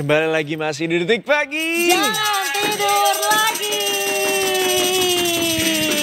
Kembali lagi masih di Detik Pagi. Jangan tidur lagi.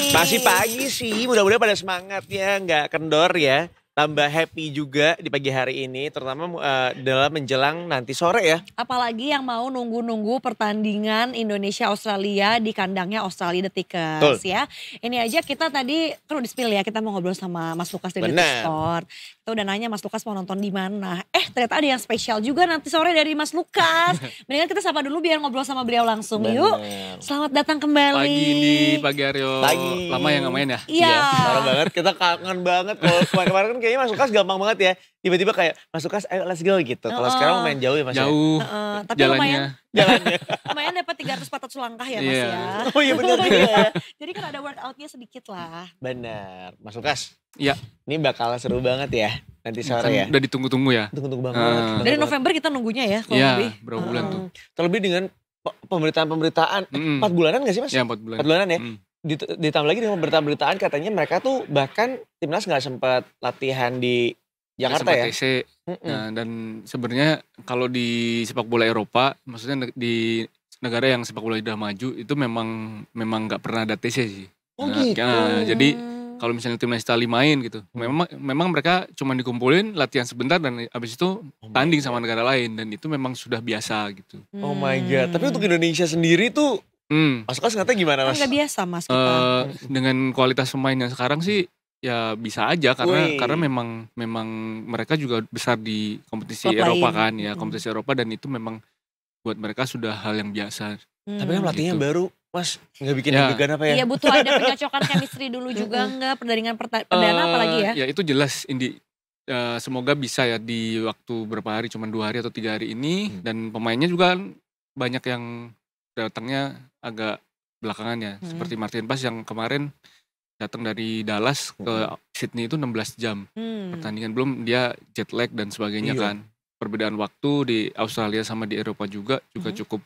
Masih pagi sih, mudah-mudahan pada semangat ya, nggak kendor ya. Tambah happy juga di pagi hari ini, terutama dalam menjelang nanti sore ya. Apalagi yang mau nunggu-nunggu pertandingan Indonesia-Australia di kandangnya Australia The Tickers Betul. ya. Ini aja kita tadi kan udah spill ya, kita mau ngobrol sama Mas Lukas dari Detik Benar. Sport. Kita udah nanya Mas Lukas mau nonton di mana. Ternyata ada yang spesial juga nanti sore dari Mas Lukas. Mendingan kita sapa dulu biar ngobrol sama beliau langsung. Yuk, Benar. selamat datang kembali. Pagi ini, pagi Aryo. Pagi. Lama ya nggak main ya? Iya. Parah banget, kita kangen banget. Kalau kemarin-kemarin kan kayaknya Mas Lukas gampang banget ya. Tiba-tiba kayak, Mas Lukas ayo let's go gitu. Kalau sekarang main jauh ya Mas ya? Jauh Tapi jalannya. lumayan dapat 300-400 langkah ya Mas Iya. ya. Oh iya benar juga ya. Jadi kan ada workoutnya sedikit lah. Benar. Mas Lukas, Iya. ini bakal seru banget ya nanti sore Kan ya. udah ditunggu-tunggu ya. Tunggu-tunggu banget. Ah. Tunggu Dari banget. November kita nunggunya ya kalau Iya, lebih. berapa bulan tuh? Terlebih dengan pemberitaan-pemberitaan. 4 bulanan gak sih Mas? Ya 4 bulan. 4 bulanan ya? Mm. Ditambah lagi dengan pemberitaan katanya mereka tuh bahkan timnas gak sempat latihan di Jakarta ya? Sempat TC. Nah, dan sebenarnya kalau di sepak bola Eropa, maksudnya di negara yang sepak bola udah maju itu memang nggak pernah ada TC sih. Oh Nah, gitu. jadi kalau misalnya timnas Italia main gitu, memang mereka cuma dikumpulin latihan sebentar dan habis itu tanding sama negara lain dan itu memang sudah biasa gitu. Oh my god. Tapi untuk Indonesia sendiri tuh Mas Lukas katanya gimana Kan Mas? gak biasa Mas kita. Dengan kualitas pemain yang sekarang sih ya bisa aja Wih. karena memang mereka juga besar di kompetisi Klub Eropa lain. kan ya, kompetisi Eropa dan itu memang buat mereka sudah hal yang biasa. Tapi kan pelatihnya Gitu. baru Mas. Gak bikin Ya. deg-degan apa ya? Iya butuh ada penyocokan chemistry dulu juga enggak pertandingan perdana apalagi ya. Ya itu jelas semoga bisa ya di waktu berapa hari, cuma 2 hari atau 3 hari ini dan pemainnya juga banyak yang datangnya agak belakangan ya, seperti Martin Paes yang kemarin datang dari Dallas ke Sydney itu 16 jam pertandingan, belum dia jet lag dan sebagainya Iya. kan. Perbedaan waktu di Australia sama di Eropa juga cukup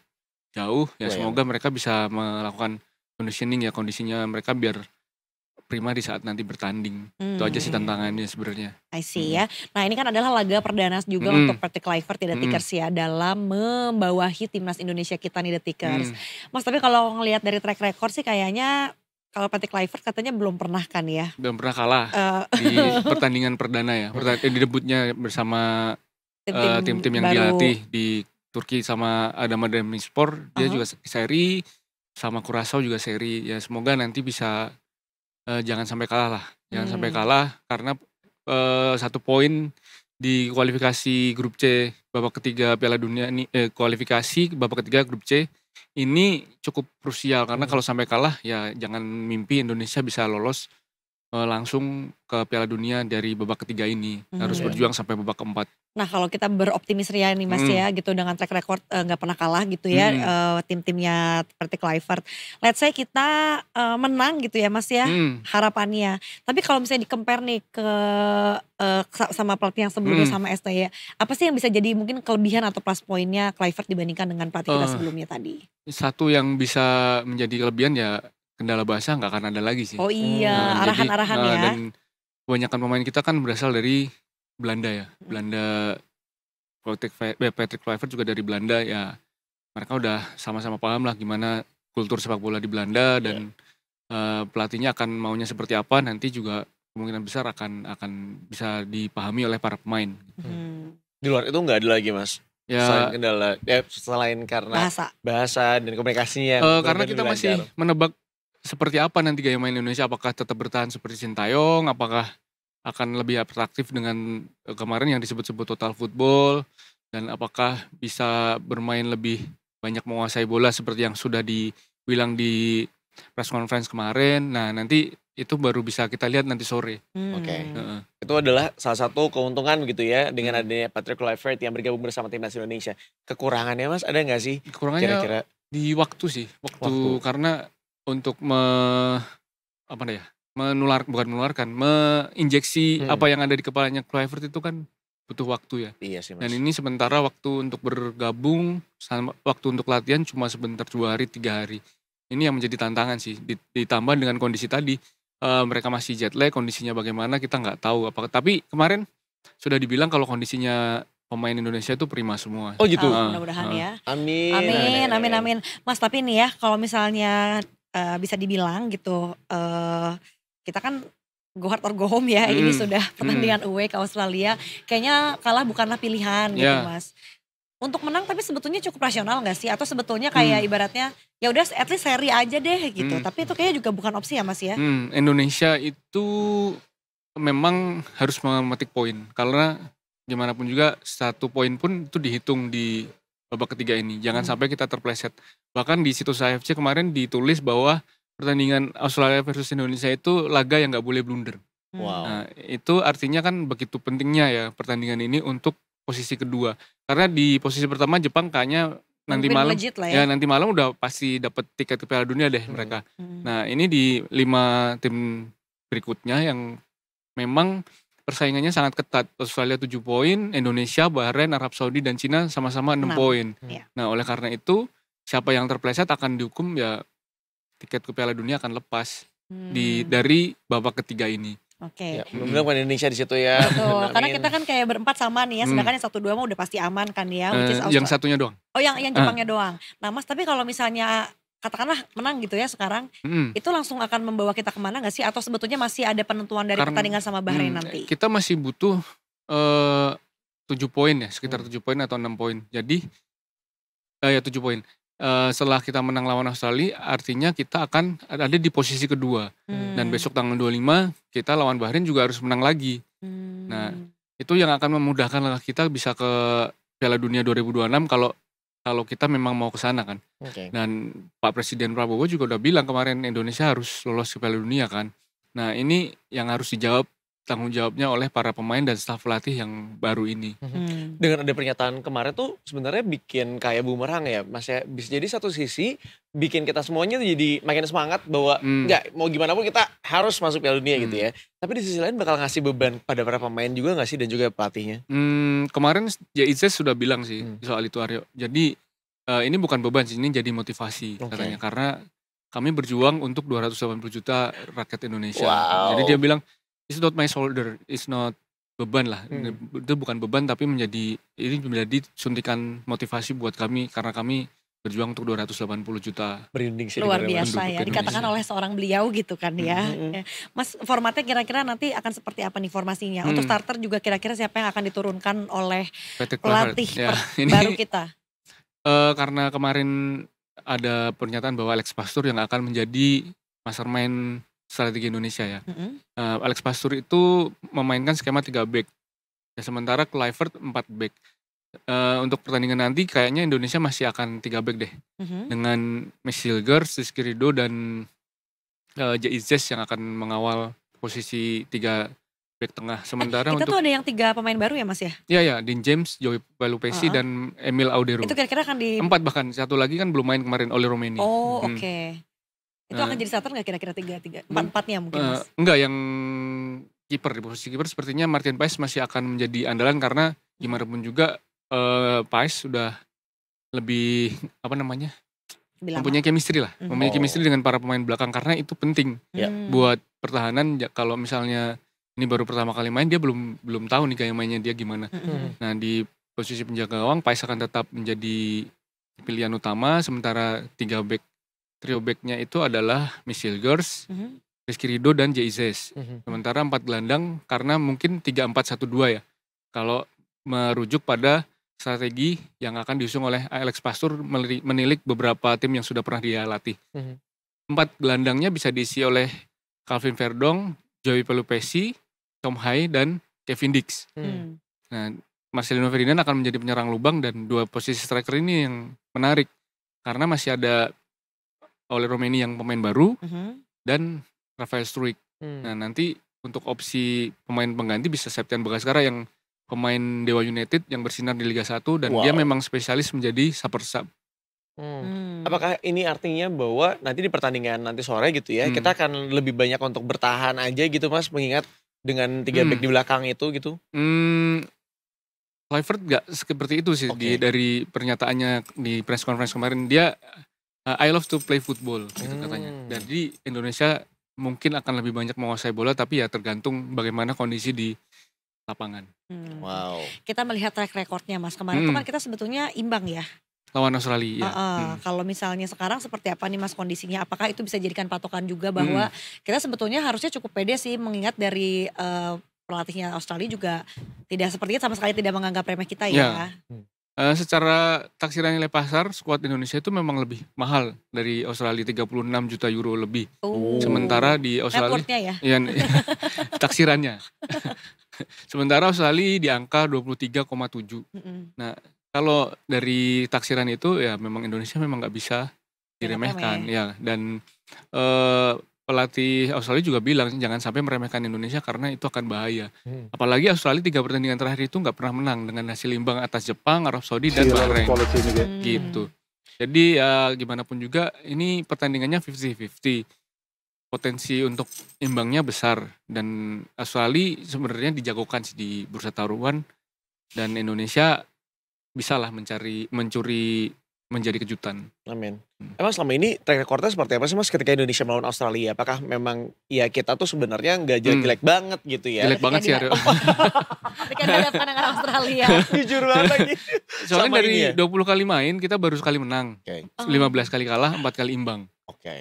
jauh ya. Iya, Semoga mereka bisa melakukan conditioning ya, kondisinya mereka biar prima di saat nanti bertanding. Itu aja sih tantangannya sebenarnya. I see ya. Nah ini kan adalah laga perdana juga untuk Patrick Kluivert di The Tickers ya. Dalam membawahi timnas Indonesia kita nih The Tickers. Mas tapi kalau ngelihat dari track record sih kayaknya kalau Patrick Kluivert katanya belum pernah kan ya. Belum pernah kalah di pertandingan perdana ya. Di debutnya bersama tim-tim yang baru. dilatih di Turki sama Adana Demirspor. Dia juga seri, sama Curaçao juga seri. Ya semoga nanti bisa jangan sampai kalah lah. Jangan sampai kalah karena 1 poin di kualifikasi grup C babak ketiga Piala Dunia ini, kualifikasi babak ketiga grup C ini cukup krusial karena kalau sampai kalah ya jangan mimpi Indonesia bisa lolos langsung ke Piala Dunia dari babak ketiga ini. Harus berjuang sampai babak keempat. Nah kalau kita beroptimis ria nih Mas ya gitu dengan track record gak pernah kalah gitu ya tim-timnya Patrick Kluivert. Let's say kita menang gitu ya Mas ya harapannya. Tapi kalau misalnya di-compare nih ke sama pelatih yang sebelumnya sama STY. Apa sih yang bisa jadi mungkin kelebihan atau plus poinnya Kluivert dibandingkan dengan pelatih kita sebelumnya tadi? Satu yang bisa menjadi kelebihan ya kendala bahasa nggak akan ada lagi sih. Oh iya arahan-arahan ya. Dan kebanyakan pemain kita kan berasal dari Belanda ya. Belanda, Patrick Kluivert juga dari Belanda ya. Mereka udah sama-sama paham lah gimana kultur sepak bola di Belanda dan pelatihnya akan maunya seperti apa nanti juga kemungkinan besar akan bisa dipahami oleh para pemain. Di luar itu gak ada lagi Mas? Ya, Selain kendala, selain karena bahasa dan komunikasinya. Karena kita masih menebak seperti apa nanti gaya main Indonesia, apakah tetap bertahan seperti Sintayong, apakah akan lebih atraktif dengan kemarin yang disebut-sebut total football, dan apakah bisa bermain lebih banyak menguasai bola seperti yang sudah dibilang di press conference kemarin. Nah nanti itu baru bisa kita lihat nanti sore. Oke. Itu adalah salah satu keuntungan gitu ya dengan adanya Patrick Kluivert yang bergabung bersama timnas Indonesia. Kekurangannya Mas ada gak sih? Kekurangannya Kira-kira di waktu sih, waktu. Karena untuk menginjeksi apa yang ada di kepalanya Kluivert itu kan butuh waktu ya. Iya sih Mas. Dan ini sementara waktu untuk bergabung sama waktu untuk latihan cuma sebentar 2 hari 3 hari. Ini yang menjadi tantangan sih. Ditambah dengan kondisi tadi mereka masih jet lag, kondisinya bagaimana kita nggak tahu. Tapi kemarin sudah dibilang kalau kondisinya pemain Indonesia itu prima semua. Oh gitu? Mudah-mudahan ya. Amin. Amin. Mas tapi nih ya kalau misalnya bisa dibilang gitu, kita kan go hard or go home ya, ini sudah pertandingan away ke Australia, kayaknya kalah bukanlah pilihan gitu Mas. Untuk menang tapi sebetulnya cukup rasional gak sih? Atau sebetulnya kayak ibaratnya ya udah at least seri aja deh gitu, tapi itu kayaknya juga bukan opsi ya Mas ya? Indonesia itu memang harus memetik poin, karena gimana pun juga 1 poin pun itu dihitung di babak ketiga ini. Jangan sampai kita terpleset. Bahkan di situs AFC kemarin ditulis bahwa pertandingan Australia versus Indonesia itu laga yang gak boleh blunder. Wow. Nah, itu artinya kan begitu pentingnya ya pertandingan ini untuk posisi kedua. Karena di posisi pertama Jepang kayaknya nanti malam nanti malam udah pasti dapat tiket ke Piala Dunia deh mereka. Nah, ini di 5 tim berikutnya yang memang persaingannya sangat ketat. Australia 7 poin, Indonesia, Bahrain, Arab Saudi dan Cina sama-sama 6 poin. Nah, oleh karena itu siapa yang terpleset akan dihukum ya tiket ke Piala Dunia akan lepas dari babak ketiga ini. Oke. Ya, mudah-mudahan Indonesia di situ ya. Betul, karena kita kan kayak berempat sama nih ya, sedangkan yang 1-2 mah udah pasti aman kan ya. Yang satunya doang. Oh yang Jepangnya doang. Nah Mas tapi kalau misalnya katakanlah menang gitu ya sekarang, itu langsung akan membawa kita kemana gak sih? Atau sebetulnya masih ada penentuan dari pertandingan sama Bahrain nanti? Kita masih butuh 7 poin ya, sekitar 7 poin atau 6 poin. Jadi ya 7 poin. Setelah kita menang lawan Australia, artinya kita akan ada di posisi kedua. Dan besok tanggal 25 kita lawan Bahrain juga harus menang lagi. Nah, itu yang akan memudahkan kita bisa ke Piala Dunia 2026 kalau kita memang mau ke sana kan. Dan Pak Presiden Prabowo juga udah bilang kemarin Indonesia harus lolos ke Piala Dunia kan. Nah, ini yang harus dijawab tanggung jawabnya oleh para pemain dan staf pelatih yang baru ini. Dengan ada pernyataan kemarin tuh sebenarnya bikin kayak bumerang ya Mas ya. Bisa jadi satu sisi bikin kita semuanya tuh jadi makin semangat bahwa enggak mau gimana pun kita harus masuk Piala Dunia gitu ya. Tapi di sisi lain bakal ngasih beban pada para pemain juga gak sih dan juga pelatihnya? Kemarin Jaizes sudah bilang sih soal itu Aryo. Jadi ini bukan beban sih, ini jadi motivasi katanya. Karena kami berjuang untuk 280 juta rakyat Indonesia. Jadi dia bilang it's not my shoulder, it's not beban lah. Itu bukan beban tapi ini menjadi suntikan motivasi buat kami karena kami berjuang untuk 280 juta. Berunding sih. Luar biasa ya, dikatakan oleh seorang beliau gitu kan ya. Mas formatnya kira-kira nanti akan seperti apa nih formasinya? Untuk starter juga kira-kira siapa yang akan diturunkan oleh pelatih baru kita? Karena kemarin ada pernyataan bahwa Alex Pastur yang akan menjadi mastermind strategi Indonesia ya. Alex Pastur itu memainkan skema 3 back. Ya, sementara Kluivert 4 back. Untuk pertandingan nanti kayaknya Indonesia masih akan 3 back deh. Dengan Silgers, Rizky Ridho dan Jaizes yang akan mengawal posisi 3 back tengah. Sementara kita tuh ada yang 3 pemain baru ya Mas ya? Iya, Dean James, Joey Pelupesi dan Emil Audero. Itu kira-kira akan 4 bahkan, satu lagi kan belum main kemarin, Oli Romeni. Oh oke. Itu akan jadi starter gak kira-kira 4-4-nya mungkin Mas? Enggak, yang kiper di posisi kiper sepertinya Martin Paes masih akan menjadi andalan karena gimana pun juga Paes sudah lebih mempunyai chemistry lah. Mempunyai chemistry dengan para pemain belakang karena itu penting buat pertahanan. Kalau misalnya ini baru pertama kali main, dia belum tahu nih gaya mainnya dia gimana. Nah, di posisi penjaga gawang Paes akan tetap menjadi pilihan utama, sementara 3 back trio backnya itu adalah Silgers, Rizky Ridho dan Jaizes. Sementara 4 gelandang karena mungkin 3-4-1-2 ya. Kalau merujuk pada strategi yang akan diusung oleh Alex Pastur menilik beberapa tim yang sudah pernah dia latih. 4 gelandangnya bisa diisi oleh Calvin Verdong, Joey Pelupesi, Tom Hai dan Kevin Dix. Nah, Marcelino Ferdinand akan menjadi penyerang lubang dan 2 posisi striker ini yang menarik karena masih ada Oli Romeni yang pemain baru dan Rafael Struijk. Nah, nanti untuk opsi pemain pengganti bisa Septian Bagaskara yang pemain Dewa United yang bersinar di Liga 1 dan dia memang spesialis menjadi super sub. Apakah ini artinya bahwa nanti di pertandingan nanti sore gitu ya, kita akan lebih banyak untuk bertahan aja gitu Mas, mengingat dengan 3 back di belakang itu gitu? Kluivert gak seperti itu sih dari pernyataannya di press conference kemarin. Dia I love to play football gitu katanya. Jadi Indonesia mungkin akan lebih banyak menguasai bola tapi ya tergantung bagaimana kondisi di lapangan. Wow. Kita melihat track recordnya Mas, kemarin tuh kan kita sebetulnya imbang ya. Lawan Australia, ya. Kalau misalnya sekarang seperti apa nih Mas kondisinya? Apakah itu bisa jadikan patokan juga bahwa kita sebetulnya harusnya cukup pede sih, mengingat dari pelatihnya Australia juga tidak sepertinya sama sekali tidak menganggap remeh kita ya. Secara taksiran nilai pasar, skuad Indonesia itu memang lebih mahal dari Australia, 36 juta euro lebih. Sementara di Australia, ya? ya, taksirannya. Sementara Australia di angka 23,7. Nah, kalau dari taksiran itu ya memang Indonesia memang nggak bisa diremehkan ya. Dan pelatih Australia juga bilang jangan sampai meremehkan Indonesia karena itu akan bahaya. Apalagi Australia 3 pertandingan terakhir itu nggak pernah menang dengan hasil imbang atas Jepang, Arab Saudi dan Bahrain. Gitu. Jadi ya gimana pun juga ini pertandingannya 50-50. Potensi untuk imbangnya besar dan Australia sebenarnya dijagokan di bursa taruhan dan Indonesia bisalah mencuri menjadi kejutan. Amin. Emang selama ini track recordnya seperti apa sih Mas ketika Indonesia melawan Australia? Apakah memang ya kita tuh sebenarnya nggak jelek-jelek banget gitu ya? Jelek banget sih Aryo. Ketika ada pandangan Australia. Jujur banget lagi. Soalnya dari 20 kali main kita baru sekali menang. 15 kali kalah, 4 kali imbang.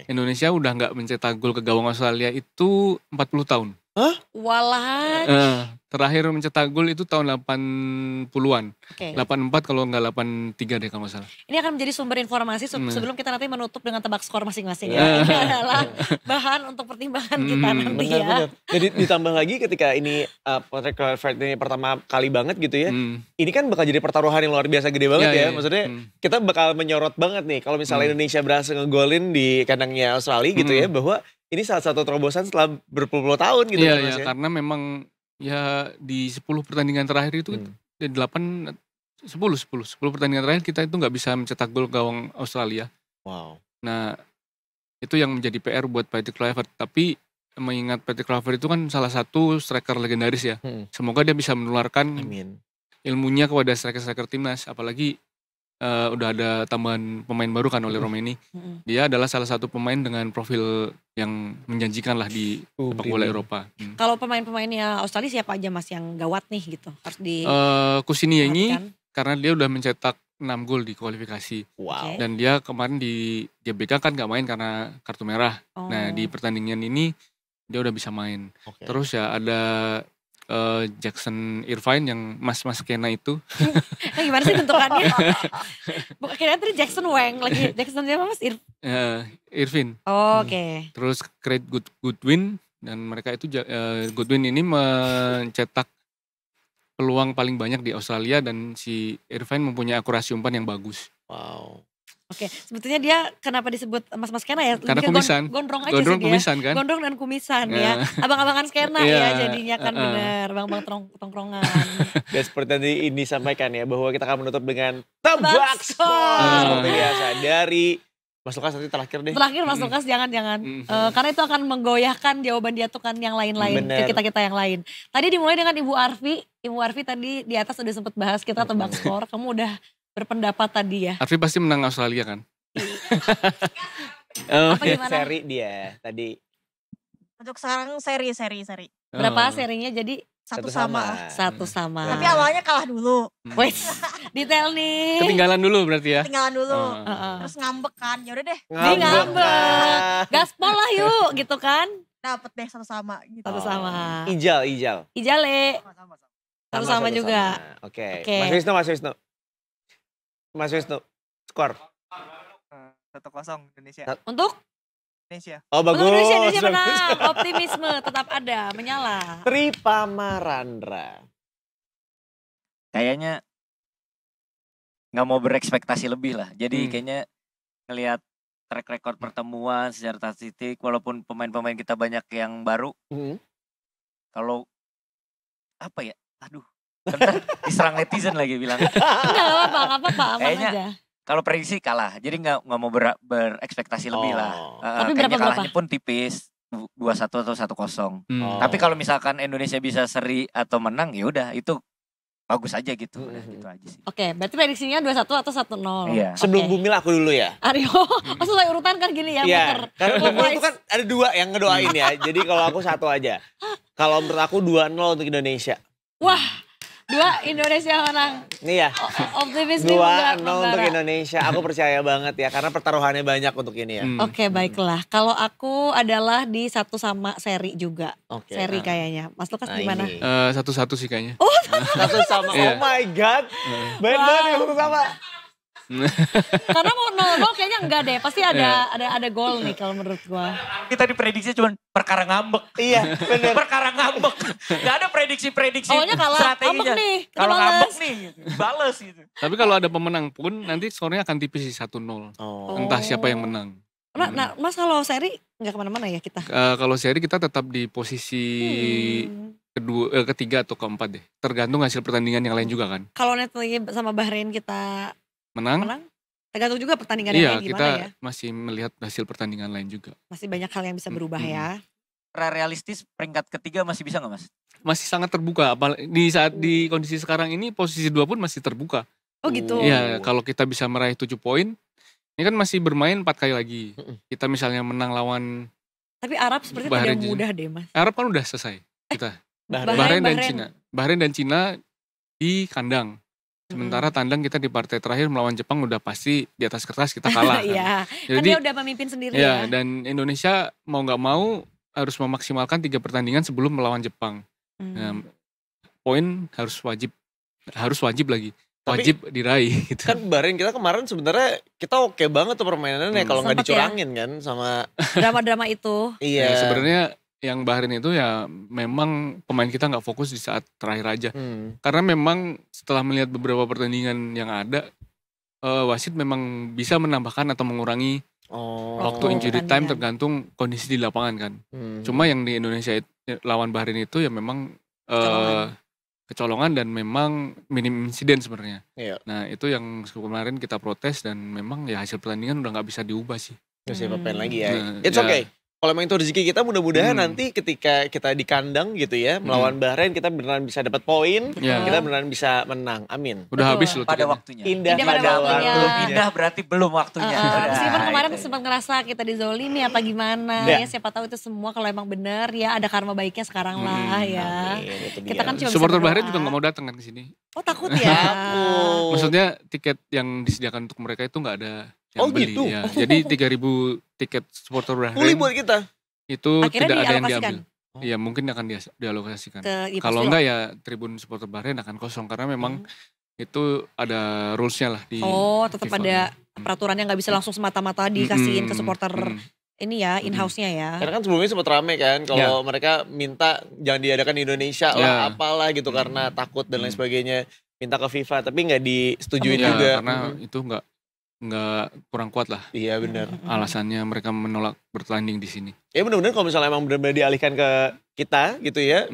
Indonesia udah nggak mencetak gol ke gawang Australia itu 40 tahun. Hah? Walah. Terakhir mencetak gol itu tahun 80-an. 84 kalau nggak 83 deh kalau nggak salah. Ini akan menjadi sumber informasi sebelum kita nanti menutup dengan tebak skor masing-masing ya. Ini adalah bahan untuk pertimbangan kita nanti ya. Benar. Jadi ditambah lagi ketika ini Patrick Kluivert ini pertama kali banget gitu ya. Ini kan bakal jadi pertaruhan yang luar biasa gede banget ya. Maksudnya kita bakal menyorot banget nih kalau misalnya Indonesia berhasil ngegolin di kandangnya Australia gitu ya. Bahwa ini salah satu terobosan setelah berpuluh-puluh tahun gitu. Iya, karena memang ya di 10 pertandingan terakhir itu 10 pertandingan terakhir kita itu nggak bisa mencetak gol gawang Australia. Wow. Nah itu yang menjadi PR buat Patrick Kluivert. Tapi mengingat Patrick Kluivert itu kan salah satu striker legendaris ya. Semoga dia bisa menularkan ilmunya kepada striker-striker timnas. Apalagi udah ada tambahan pemain baru kan oleh Romeni. Dia adalah salah satu pemain dengan profil yang menjanjikan lah di sepak bola Eropa. Kalau pemain-pemainnya Australia siapa aja Mas yang gawat nih gitu? Harus di Kusiniengi karena dia udah mencetak 6 gol di kualifikasi. Wow. Dan dia kemarin di GBK kan gak main karena kartu merah. Nah di pertandingan ini dia udah bisa main. Terus ya ada Jackson Irvine yang mas-mas Kena itu. Gimana sih bentukannya? Bukan kira tadi Jackson Wang lagi. Jackson siapa Mas? Irvine. Oke. Terus Craig Goodwin dan mereka itu Goodwin ini mencetak peluang paling banyak di Australia dan si Irvine mempunyai akurasi umpan yang bagus. Wow. Oke, sebetulnya dia kenapa disebut mas-mas Kena ya? Karena kumisan. Gondrong aja Gondrong sih kumisan dia. Kan? Gondrong dan kumisan ya. Abang-abangan Skena ya jadinya kan bener. Bang-bang tongkrongan. Dan seperti tadi ini disampaikan ya bahwa kita akan menutup dengan tebak skor. Seperti biasa dari Mas Lukas nanti terakhir deh. Terakhir Mas Lukas jangan. Karena itu akan menggoyahkan jawaban dia tuh kan yang lain-lain. Ke kita-kita yang lain. Tadi dimulai dengan Ibu Arfi. Ibu Arfi tadi di atas udah sempet bahas kita tebak skor. Kamu udah berpendapat tadi ya. Arfi pasti menang Australia kan? Seri dia tadi. Untuk sekarang seri. Berapa serinya jadi? Satu sama. Tapi awalnya kalah dulu. Wes, detail nih. Ketinggalan dulu berarti ya? Ketinggalan dulu. Terus ngambek kan, yaudah deh. Ngambek. Gaspol lah yuk gitu kan. Dapet deh satu sama gitu. Satu sama. Ijal. Ijale. Satu sama juga. Oke. Mas Wisnu, skor. 1-0 Indonesia. Untuk? Indonesia. Oh bagus. Indonesia menang. Optimisme tetap ada, menyala. Tri Pamarandra. Kayaknya nggak mau berekspektasi lebih lah. Jadi kayaknya ngelihat track record pertemuan secara statistik, walaupun pemain-pemain kita banyak yang baru. Kalau apa ya? Aduh. Bentar, diserang netizen lagi bilang. Enggak apa-apa, aman kayaknya, aja. Kalau prediksi kalah, jadi nggak mau berekspektasi lebih lah. Tapi kayaknya berapa? kalahnya pun tipis, 2-1 atau 1-0. Tapi kalau misalkan Indonesia bisa seri atau menang, ya udah itu bagus aja gitu. Gitu aja sih. Oke, berarti prediksinya 2-1 atau 1-0. Iya. Sebelum Bumil aku dulu ya. Aryo, sesuai urutan kan gini ya. Iya, karena Bumil itu kan ada 2 yang ngedoain ya. Jadi kalau aku 1 aja. Kalau menurut aku 2-0 untuk Indonesia. Wah, 2 Indonesia menang. Nih ya. Optimis 2-0 untuk Indonesia. Aku percaya banget ya karena pertaruhannya banyak untuk ini ya. Oke, baiklah. Kalau aku adalah di 1 sama seri juga. Oke. Seri kayaknya. Mas Lukas gimana? 1-1 sih kayaknya. Oh, 1 sama. Oh my god. Baik banget ya 1 sama. Karena mau 0-0 kayaknya enggak deh. Pasti ada gol nih kalau menurut gua. Kita diprediksi cuma perkara ngambek. Iya, bener. Perkara ngambek. Gak ada prediksi-prediksi Awalnya kalah, ngambek nih. Kalau ngambek nih, bales gitu. Tapi kalau ada pemenang pun nanti skornya akan tipis sih 1-0. Entah siapa yang menang. Nah, Mas kalau seri nggak kemana-mana ya kita? Kalau seri kita tetap di posisi ketiga atau keempat deh. Tergantung hasil pertandingan yang lain juga kan. Kalau Netherlands sama Bahrain kita menang? Tergantung juga pertandingan yang lain gimana ya. Iya, kita masih melihat hasil pertandingan lain juga. Masih banyak hal yang bisa berubah ya. Realistis peringkat ketiga masih bisa gak Mas? Masih sangat terbuka. Di saat di kondisi sekarang ini posisi 2 pun masih terbuka. Oh gitu? Iya, kalau kita bisa meraih 7 poin. Ini kan masih bermain 4 kali lagi. Kita misalnya menang lawan. Tapi Arab sepertinya tidak mudah deh Mas. Arab kan udah selesai kita. Bahrain dan Cina. Bahrain dan Cina di kandang. Sementara tandang kita di partai terakhir melawan Jepang udah pasti di atas kertas kita kalah. Iya, kan dia udah memimpin sendiri ya. Dan Indonesia mau gak mau harus memaksimalkan 3 pertandingan sebelum melawan Jepang. Poin harus wajib lagi. Wajib diraih gitu. Kan Bahrain kita kemarin sebenarnya kita oke banget tuh permainannya kalau nggak dicurangin kan sama drama-drama itu. Iya. Sebenarnya yang Bahrain itu ya memang pemain kita nggak fokus di saat terakhir aja. Karena memang setelah melihat beberapa pertandingan yang ada, wasit memang bisa menambahkan atau mengurangi waktu injury time tergantung kondisi di lapangan kan. Cuma yang di Indonesia lawan Bahrain itu ya memang kecolongan dan memang minim insiden sebenarnya. Iya. Nah itu yang kemarin kita protes dan memang ya hasil pertandingan udah nggak bisa diubah sih. Gak bisa apa-apain lagi ya. It's okay. Kalau memang itu rezeki kita mudah-mudahan nanti ketika kita di kandang gitu ya melawan Bahrain kita beneran bisa dapat poin, kita beneran bisa menang. Amin. Udah habis loh pada waktunya. Indah pada waktunya. Belum indah berarti belum waktunya. Meskipun kemarin sempat ngerasa kita dizolimi apa gimana ya siapa tahu itu semua kalau emang benar ya ada karma baiknya sekarang lah ya. Kita kan cuma supporter Bahrain juga nggak mau datang kan ke sini. Oh takut ya. Maksudnya tiket yang disediakan untuk mereka itu nggak ada yang beli. Gitu? Ya. Jadi 3.000 tiket supporter Bahrain. Beli buat kita. Itu akhirnya tidak ada yang diambil. Iya mungkin akan dialokasikan. Kalau enggak ya tribun supporter Bahrain akan kosong karena memang itu ada rulesnya lah di tetap ada peraturannya nggak bisa langsung semata-mata dikasihin ke supporter ini ya in-house-nya ya. Karena kan sebelumnya sempat rame kan kalau mereka minta jangan diadakan di Indonesia lah apalah gitu karena takut dan lain sebagainya. Minta ke FIFA tapi nggak disetujuin juga. Karena itu nggak kurang kuat lah. Iya benar. Alasannya mereka menolak bertanding di sini. Ya mudah-mudahan kalau misalnya emang benar-benar dialihkan ke kita gitu ya,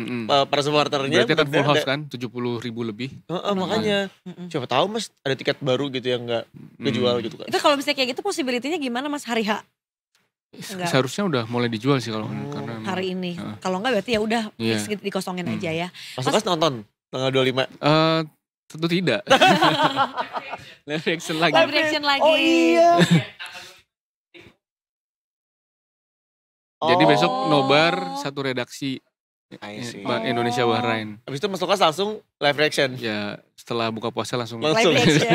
para supporternya. Berarti kan full house kan, 70.000 lebih. Makanya, siapa tahu Mas ada tiket baru gitu yang nggak kejual gitu kan. Itu kalau misalnya kayak gitu possibility-nya gimana Mas hari H? Seharusnya udah mulai dijual sih kalau karena hari ini. Kalau enggak berarti ya udah dikosongin aja ya. Mas Lukas nonton tanggal 25? Tentu tidak. Live reaction lagi. Oh iya. Jadi besok nobar satu redaksi Indonesia Bahrain. Habis itu Mas Lukas langsung live reaction? Ya setelah buka puasa langsung. Live reaction.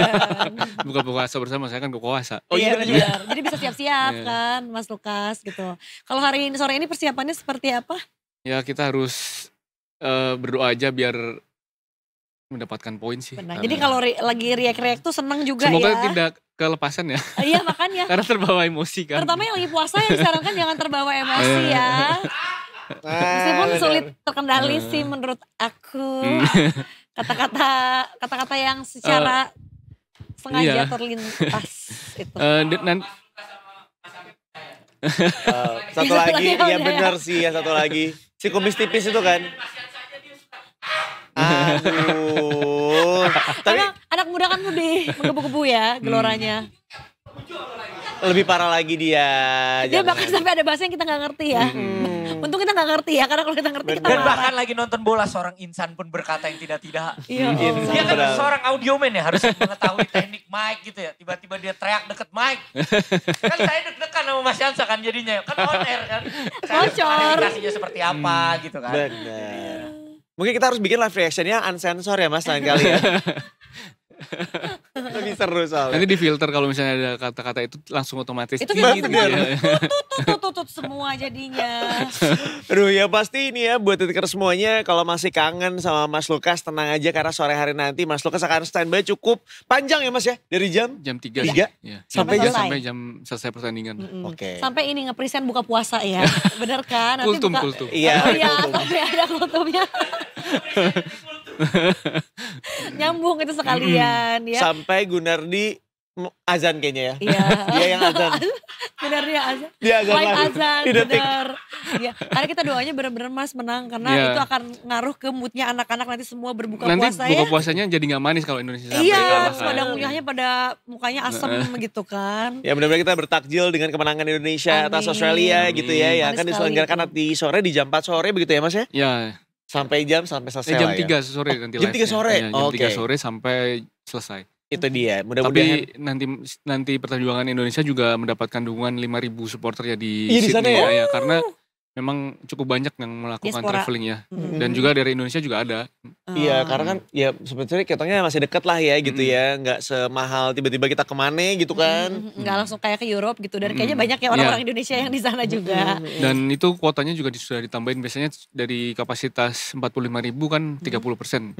Buka puasa bersama saya kan ke puasa. Oh iya benar. Jadi bisa siap-siap kan Mas Lukas gitu. Kalau hari ini sore ini persiapannya seperti apa? Ya kita harus berdoa aja biar mendapatkan poin sih. Benar. Jadi kalau lagi react tuh seneng juga semoga ya. Semoga tidak kelepasan ya. Iya makanya. Karena terbawa emosi kan. Terutama yang lagi puasa yang disarankan jangan terbawa emosi ya. Meskipun sulit terkendali sih menurut aku. Kata-kata yang secara sengaja terlintas itu. Satu lagi, ya benar sih ya satu lagi. Si kumis tipis itu kan. Aduh. Tapi anak muda kan lebih menggebu-gebu ya geloranya. Lebih parah lagi dia. Dia bahkan sampai ada bahasa yang kita gak ngerti ya. Untung kita gak ngerti ya, karena kalau kita ngerti kita marah. Dan bahkan lagi nonton bola seorang insan pun berkata yang tidak-tidak. Iya. Dia kan seorang audioman ya, harus mengetahui teknik mic gitu ya. Tiba-tiba dia teriak deket mic. Kan saya deg-degan sama Mas Yansa kan jadinya. Kan on air kan. Bocor. Klarifikasinya seperti apa gitu kan. Benar. Mungkin kita harus bikin live reactionnya unsensor ya Mas lain kali ya. Lebih seru soalnya. Nanti difilter kalau misalnya ada kata-kata itu langsung otomatis. Itu gitu kita tutut semua jadinya. Aduh ya pasti ini ya buat Detikers semuanya kalau masih kangen sama Mas Lukas tenang aja karena sore hari nanti Mas Lukas akan standby cukup panjang ya Mas ya dari jam 3 ya? Sampai sampai jam selesai pertandingan. Oke. Sampai ini nge-present buka puasa ya. Bener kan? Nanti Kultum. Iya. Oh iya, sampai ada kultumnya. Nyambung itu sekalian ya. Sampai Gunardi azan kayaknya ya. Iya. Dia yang azan. Bener dia azan. Dia azan Live lagi. azan, Di Detik. bener. Iya. Karena kita doanya bener-bener Mas menang karena Iya. itu akan ngaruh ke moodnya anak-anak nanti semua berbuka Nanti puasa buka ya. puasanya jadi gak manis kalau Indonesia sampai Iya, kalah. pada ngunyahnya pada mukanya asem gitu kan. Ya benar-benar kita bertakjil dengan kemenangan Indonesia atas Amin. Australia gitu ya. Yang Manis akan diselenggarakan sekali di sore di jam 4 sore begitu ya Mas ya? Ya, Sampai selesai jam lah ya. 3 sore nanti jam 3 live-nya. sore? Iya, jam 3 Oke. sore sampai selesai. Itu dia. Mudah-mudahan. Tapi nanti perjuangan Indonesia juga mendapatkan dukungan 5.000 supporter ya di Iya, di sana Sydney ya? ya, karena memang cukup banyak yang melakukan Diaspora. traveling ya. Mm. Dan juga dari Indonesia juga ada. Iya karena kan ya sebetulnya ketongnya masih deket lah ya gitu ya. Nggak semahal tiba-tiba kita kemana gitu kan. Nggak langsung kayak ke Europe gitu. Dan kayaknya banyak ya orang-orang Indonesia yang di sana juga. Dan itu kuotanya juga sudah ditambahin, biasanya dari kapasitas 45.000 kan 30%.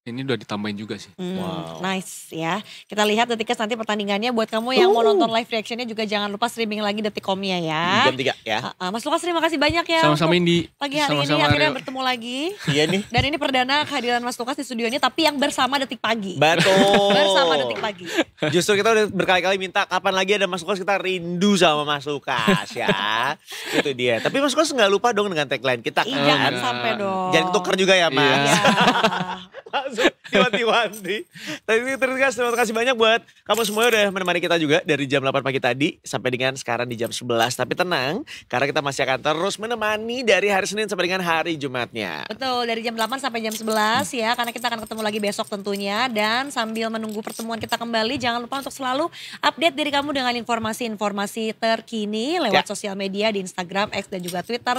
Ini udah ditambahin juga sih. Wow. Nice ya. Kita lihat Detikers nanti pertandingannya. Buat kamu yang mau nonton live reactionnya juga jangan lupa streaming lagi Detikcomnya ya. Jam 3 ya. Mas Lukas terima kasih banyak ya. Sama-sama untuk Indi. pagi hari ini Sama-sama akhirnya Aryo. bertemu lagi. Iya nih. Dan ini perdana kehadiran Mas Lukas di studionya tapi yang bersama Detik Pagi. Betul. Bersama Detik Pagi. Justru kita udah berkali-kali minta kapan lagi ada Mas Lukas, kita rindu sama Mas Lukas ya. Itu dia. Tapi Mas Lukas nggak lupa dong dengan tagline kita kan. Jangan sampai dong. Jangan tuker juga ya Mas. Iya. Langsung diwanti-wanti. Terima kasih banyak buat kamu semua udah menemani kita juga dari jam 8 pagi tadi sampai dengan sekarang di jam 11. Tapi tenang karena kita masih akan terus menemani dari hari Senin sampai dengan hari Jumatnya. Betul, dari jam 8 sampai jam 11 ya. Karena kita akan ketemu lagi besok tentunya. Dan sambil menunggu pertemuan kita kembali, jangan lupa untuk selalu update diri kamu dengan informasi-informasi terkini lewat sosial media di Instagram, X dan juga Twitter.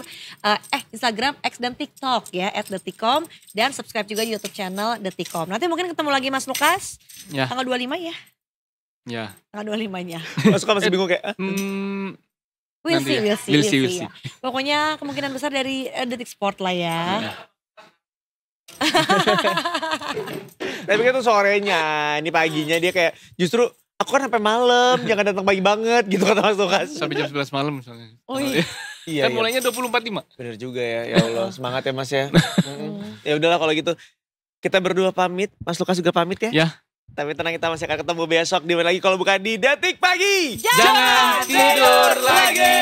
Instagram, X dan TikTok ya, @detikcom. Dan subscribe juga di YouTube channel Detikcom. Nanti mungkin ketemu lagi Mas Lukas. Ya. Tanggal 25 ya? Ya. Tanggal 25-nya. Mas Lukas masih bingung kayak, We'll Nanti see, ya. ya. Pokoknya kemungkinan besar dari Detik Sport lah ya. tapi kan itu sorenya, ini paginya dia kayak justru aku kan sampai malam, jangan datang pagi banget gitu kata Mas Lukas. Sampai jam 11 malam misalnya. Oh iya. Iya, Kan mulainya 24.5. Bener juga ya Allah semangat ya Mas ya. Ya udahlah kalau gitu kita berdua pamit, Mas Lukas juga pamit ya. Ya. Tapi tenang kita masih akan ketemu besok di mana lagi kalau bukan di Detik Pagi. Jangan tidur lagi.